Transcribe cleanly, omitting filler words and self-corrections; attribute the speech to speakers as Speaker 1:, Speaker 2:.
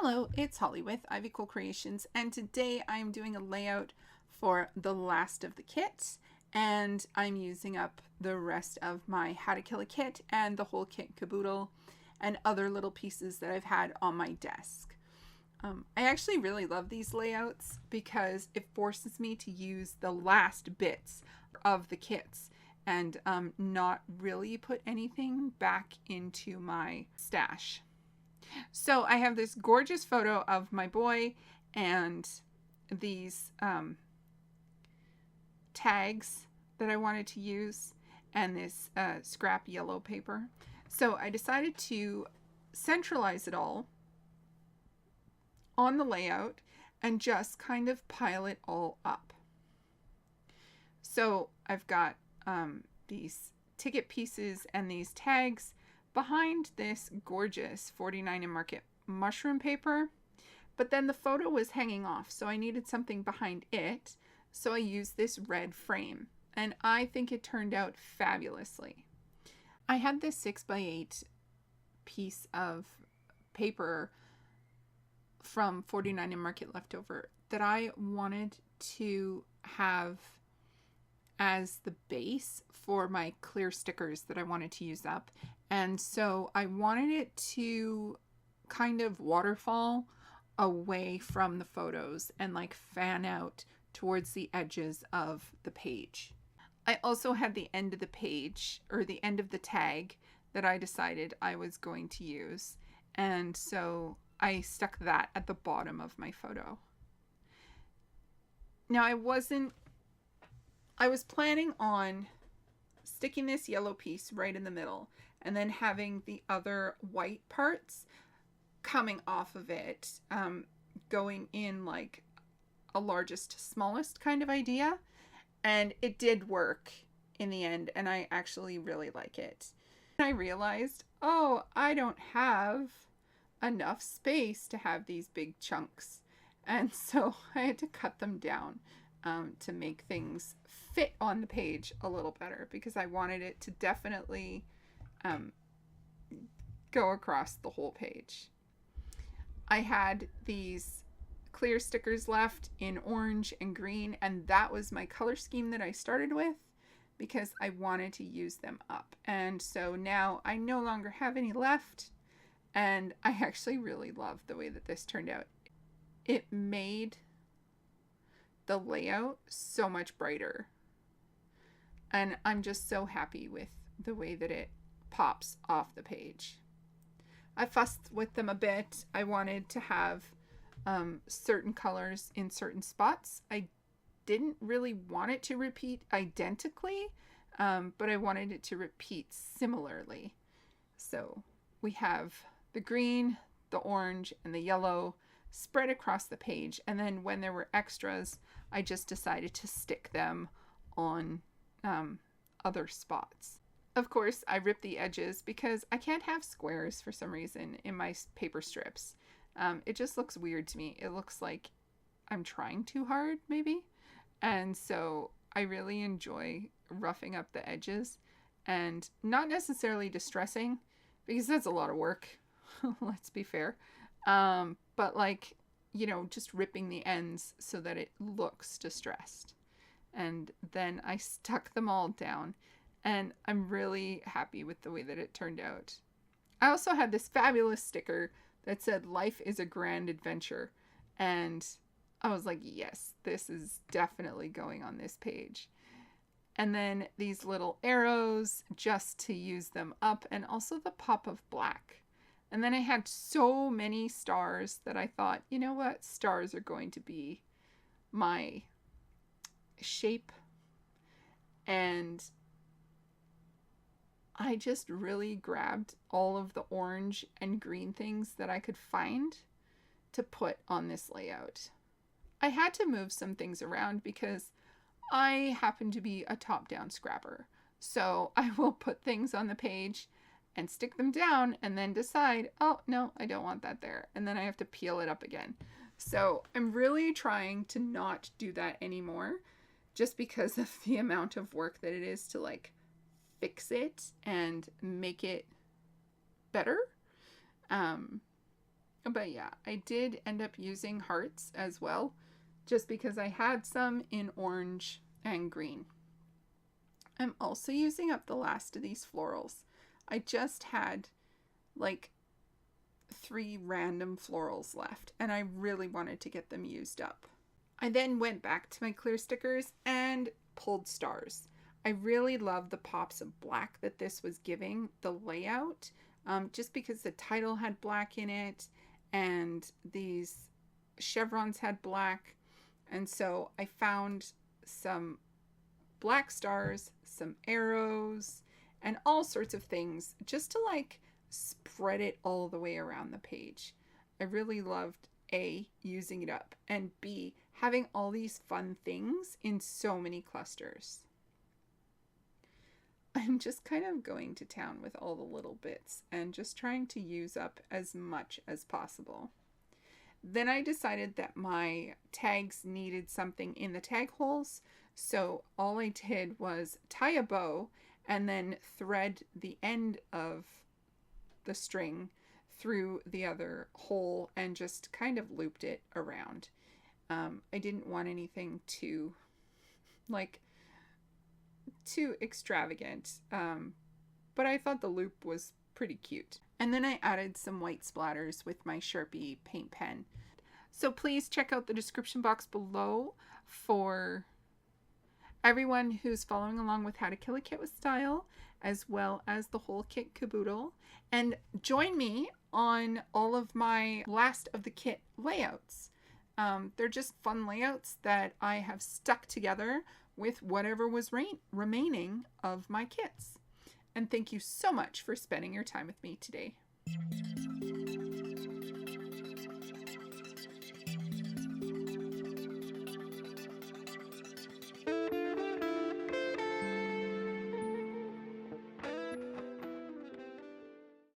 Speaker 1: Hello, it's Holly with Ivy Cool Creations, and today I'm doing a layout for the last of the kit, and I'm using up the rest of my How to Kill a Kit and the Whole Kit Caboodle and other little pieces that I've had on my desk. I actually really love these layouts because it forces me to use the last bits of the kits and not really put anything back into my stash. So I have this gorgeous photo of my boy and these tags that I wanted to use and this scrap yellow paper. So I decided to centralize it all on the layout and just kind of pile it all up. So I've got these ticket pieces and these tags behind this gorgeous 49 and Market mushroom paper, but then the photo was hanging off, so I needed something behind it, so I used this red frame, and I think it turned out fabulously. I had this 6x8 piece of paper from 49 and Market leftover that I wanted to have as the base for my clear stickers that I wanted to use up. And so I wanted it to kind of waterfall away from the photos and like fan out towards the edges of the page. I also had the end of the page, or the end of the tag, that I decided I was going to use. And so I stuck that at the bottom of my photo. Now I was planning on sticking this yellow piece right in the middle and then having the other white parts coming off of it, going in like a largest to smallest kind of idea. And it did work in the end, and I actually really like it. I realized, oh, I don't have enough space to have these big chunks. And so I had to cut them down to make things fit on the page a little better, because I wanted it to definitely go across the whole page. I had these clear stickers left in orange and green, and that was my color scheme that I started with because I wanted to use them up. And so now I no longer have any left, and I actually really love the way that this turned out. It made the layout so much brighter, and I'm just so happy with the way that it pops off the page. I fussed with them a bit. I wanted to have certain colors in certain spots. I didn't really want it to repeat identically, but I wanted it to repeat similarly. So we have the green, the orange, and the yellow spread across the page, and then when there were extras, I just decided to stick them on other spots. Of course, I ripped the edges because I can't have squares for some reason in my paper strips. It just looks weird to me. It looks like I'm trying too hard, maybe. And so I really enjoy roughing up the edges, and not necessarily distressing, because that's a lot of work. Let's be fair. But like, you know, just ripping the ends so that it looks distressed. And then I stuck them all down, and I'm really happy with the way that it turned out. I also had this fabulous sticker that said "Life is a grand adventure," and I was like, yes, this is definitely going on this page. And then these little arrows just to use them up, and also the pop of black. And then I had so many stars that I thought, you know what, stars are going to be my shape. And I just really grabbed all of the orange and green things that I could find to put on this layout. I had to move some things around because I happen to be a top-down scrapper. So I will put things on the page and stick them down and then decide, oh, no, I don't want that there. And then I have to peel it up again. So I'm really trying to not do that anymore, just because of the amount of work that it is to like fix it and make it better. But yeah, I did end up using hearts as well, just because I had some in orange and green. I'm also using up the last of these florals. I just had like 3 random florals left, and I really wanted to get them used up. I then went back to my clear stickers and pulled stars. I really love the pops of black that this was giving the layout, just because the title had black in it and these chevrons had black. And so I found some black stars, some arrows, and all sorts of things just to like spread it all the way around the page. I really loved A, using it up, and B, having all these fun things in so many clusters. I'm just kind of going to town with all the little bits and just trying to use up as much as possible. Then I decided that my tags needed something in the tag holes, so all I did was tie a bow and then thread the end of the string through the other hole and just kind of looped it around. I didn't want anything too extravagant, but I thought the loop was pretty cute. And then I added some white splatters with my Sharpie paint pen. So please check out the description box below for everyone who's following along with how to kill a kit with style, as well as the Whole Kit Caboodle. And join me on all of my last of the kit layouts. They're just fun layouts that I have stuck together with whatever was remaining of my kits. And thank you so much for spending your time with me today.